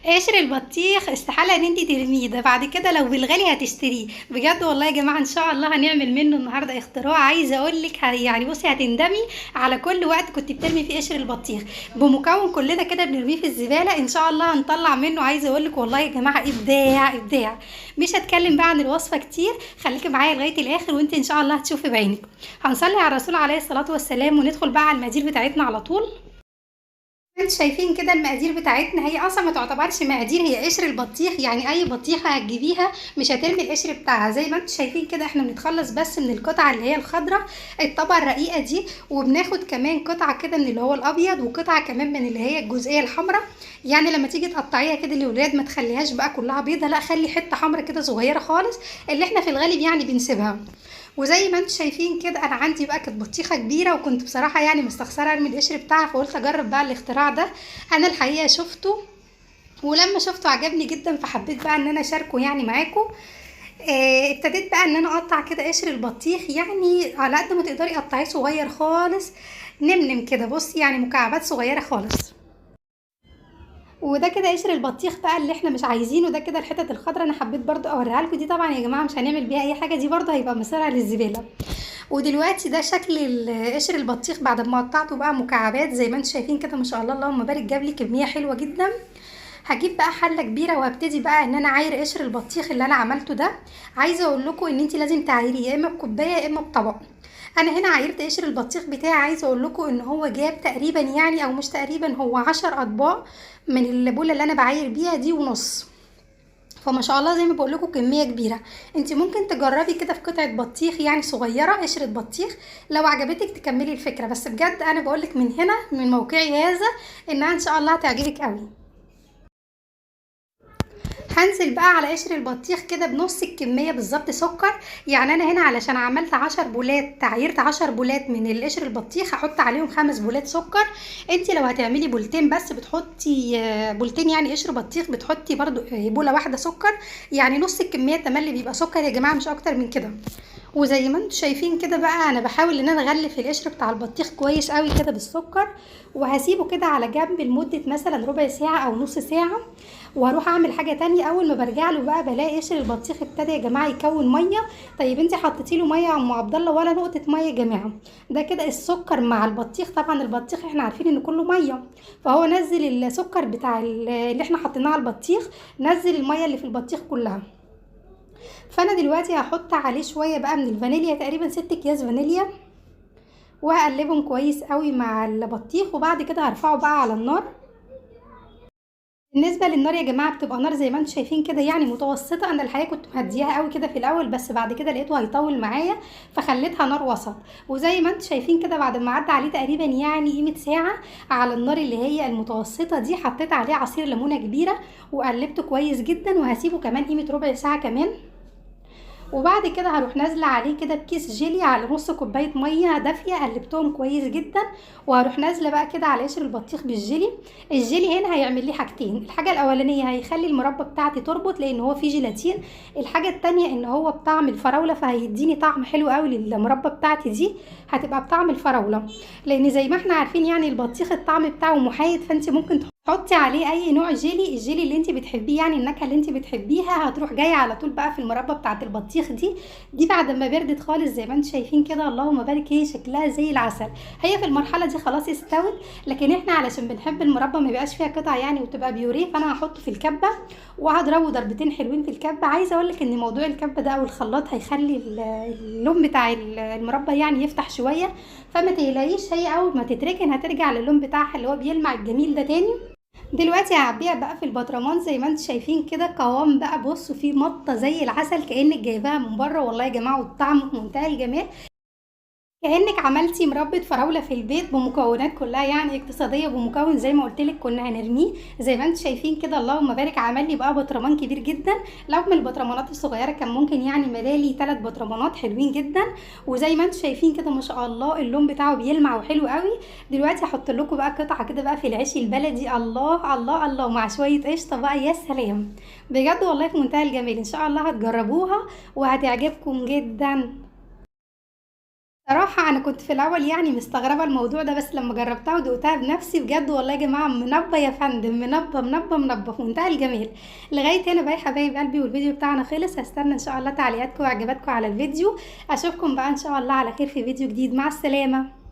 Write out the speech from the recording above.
قشر البطيخ استحالة ان انتي ترميه، ده بعد كده لو بالغالي هتشتريه بجد والله يا جماعة. ان شاء الله هنعمل منه النهاردة اختراع، عايزة اقولك يعني بصي هتندمي على كل وقت كنت بترمي فيه قشر البطيخ. بمكون كلنا كده بنرميه في الزبالة، ان شاء الله هنطلع منه. عايزة اقولك والله يا جماعة ابداع ابداع. مش هتكلم بقى عن الوصفة كتير، خليكي معايا لغاية الاخر وانت ان شاء الله هتشوفي بعينك. هنصلي على الرسول عليه الصلاة والسلام وندخل بقى على المقادير بتاعتنا على طول. انت شايفين كده المقادير بتاعتنا، هي اصلا ما تعتبرش مقادير، هي قشر البطيخ. يعني اي بطيخه هتجيبيها مش هترمي القشر بتاعها. زي ما انتم شايفين كده احنا بنتخلص بس من القطعه اللي هي الخضراء، الطبقه الرقيقه دي، وبناخد كمان قطعه كده من اللي هو الابيض، وقطعه كمان من اللي هي الجزئيه الحمراء. يعني لما تيجي تقطعيها كده للولاد ما تخليهاش بقى كلها بيضه، لا خلي حته حمراء كده صغيره خالص، اللي احنا في الغالب يعني بنسيبها. وزي ما انتم شايفين كده انا عندي بقى كانت بطيخه كبيره، وكنت بصراحه يعني مستخسره ارمي القشر بتاعها، فقلت اجرب بقى الاختراع ده. انا الحقيقه شفته، ولما شفته عجبني جدا، فحبيت بقى ان انا اشاركه يعني معاكم. ابتديت بقى ان انا اقطع كده قشر البطيخ، يعني على قد ما تقدري قطعيه صغير خالص، نمنم كده بصي، يعني مكعبات صغيره خالص. وده كده قشر البطيخ بقى اللي احنا مش عايزينه، ده كده الحتت الخضراء انا حبيت برضو اوريها لكم. دي طبعا يا جماعه مش هنعمل بيها اي حاجه، دي برضو هيبقى مصيرها للزباله. ودلوقتي ده شكل قشر البطيخ بعد ما قطعته بقى مكعبات زي ما انتم شايفين كده، ما شاء الله اللهم بارك، جاب لي كميه حلوه جدا. هجيب بقى حله كبيره وهبتدي بقى ان انا اعاير قشر البطيخ اللي انا عملته ده. عايزه اقول لكم ان انت لازم تعايريه يا اما بكوبايه يا اما بطبق. انا هنا عايرت قشر البطيخ بتاعي، عايزه اقول لكم ان هو جاب تقريبا يعني، او مش تقريبا، هو 10 اطباق من البوله اللي انا بعاير بيها دي ونص. فما شاء الله زي ما بقول لكم كميه كبيره. انت ممكن تجربي كده في قطعه بطيخ يعني صغيره، قشره بطيخ. لو عجبتك تكملي الفكره، بس بجد انا بقول لك من هنا من موقعي هذا انها ان شاء الله هتعجبك قوي. هنزل بقى على قشر البطيخ كده بنص الكميه بالظبط سكر. يعني انا هنا علشان عملت 10 بولات، تعيرت 10 بولات من القشر البطيخ، هحط عليهم 5 بولات سكر. انت لو هتعملي بولتين بس بتحطي بولتين يعني قشر بطيخ، بتحطي برضو بوله واحده سكر. يعني نص الكميه تملي بيبقى سكر يا جماعه، مش اكتر من كده. وزي ما انتم شايفين كده بقى انا بحاول ان انا اغلف القشر بتاع البطيخ كويس قوي كده بالسكر، وهسيبه كده على جنب لمده مثلا ربع ساعه او نص ساعه. واروح اعمل حاجه تانية. اول ما برجع له بقى بلاقي قشر البطيخ ابتدى يا جماعه يكون ميه. طيب انت حطيتي له ميه يا ام عبد الله؟ ولا نقطه ميه يا جماعه. ده كده السكر مع البطيخ، طبعا البطيخ احنا عارفين ان كله ميه، فهو نزل السكر بتاع اللي احنا حطيناه على البطيخ، نزل الميه اللي في البطيخ كلها. فانا دلوقتي هحط عليه شويه بقى من الفانيليا، تقريبا 6 اكياس فانيليا، وهقلبهم كويس قوي مع البطيخ، وبعد كده هرفعه بقى على النار. بالنسبه للنار يا جماعه بتبقى نار زي ما انتم شايفين كده يعني متوسطه. انا الحقيقه كنت مهدياها قوي كده في الاول، بس بعد كده لقيته هيطول معايا فخليتها نار وسط. وزي ما انتم شايفين كده بعد ما عدى عليه تقريبا يعني قيمه ساعه على النار اللي هي المتوسطه دي، حطيت عليه عصير ليمونه كبيره وقلبته كويس جدا، وهسيبه كمان قيمه ربع ساعه كمان. وبعد كده هروح نازله عليه كده بكيس جيلي على نص كوبايه ميه دافيه، قلبتهم كويس جدا. وهروح نازله بقى كده على قشر البطيخ بالجيلي. الجيلي هنا هيعمل لي حاجتين: الحاجه الاولانيه هيخلي المربى بتاعتي تربط لان هو فيه جيلاتين. الحاجه التانية ان هو بطعم الفراوله، فهيديني طعم حلو قوي للمربى بتاعتي دي، هتبقى بطعم الفراوله. لان زي ما احنا عارفين يعني البطيخ الطعم بتاعه محايد، فانت ممكن حطي عليه اي نوع جيلي، الجيلي اللي انت بتحبيه يعني النكهه اللي انت بتحبيها هتروح جايه على طول بقى في المربى بتاعه البطيخ دي. دي بعد ما بردت خالص زي ما انتم شايفين كده اللهم بارك، هي شكلها زي العسل. هي في المرحله دي خلاص استوت، لكن احنا علشان بنحب المربى ما يبقاش فيها قطع يعني وتبقى بيوريه، فانا هحطه في الكبه وهضربه ضربتين حلوين في الكبه. عايزه اقول لك ان موضوع الكبه ده او الخلاط هيخلي اللون بتاع المربى يعني يفتح شويه، فما تقلقيش، هي اول ما تتركن هترجع للون بتاعها اللي هو بيلمع الجميل ده تاني. دلوقتي هعبيها بقى في البطرمان زي ما انتم شايفين كده، قوام بقى بصوا فيه مطه زي العسل كانك جايباها من بره والله يا جماعه، والطعم في منتهى الجمال، كأنك عملتي مربى فراولة في البيت بمكونات كلها يعني اقتصادية. بمكون زي ما قلت لك كنا هنرميه زي ما انتم شايفين كده اللهم بارك، عمل لي بقى بطرمان كبير جدا. لو من البطرمانات الصغيرة كان ممكن يعني ملالي 3 بطرمانات حلوين جدا. وزي ما انتم شايفين كده ما شاء الله اللون بتاعه بيلمع وحلو قوي. دلوقتي هحط لكم بقى قطعة كده بقى في العيش البلدي، الله الله الله، مع شوية قشطة بقى، يا سلام. بجد والله في منتهى الجمال، ان شاء الله هتجربوها وهتعجبكم جدا. صراحة أنا كنت في الأول يعني مستغربة الموضوع ده، بس لمّا جربتها ودُقتها بنفسي بجد والله يا جماعة منبّة يا فندم، منبّة، منبّة، منبّة في منتهى الجمال. لغاية هنا بقى يا حبايب قلبي والفيديو بتاعنا خلص، هاستنى إن شاء الله تعليقاتكم وإعجاباتكم على الفيديو، أشوفكم بقى إن شاء الله على خير في فيديو جديد، مع السلامة.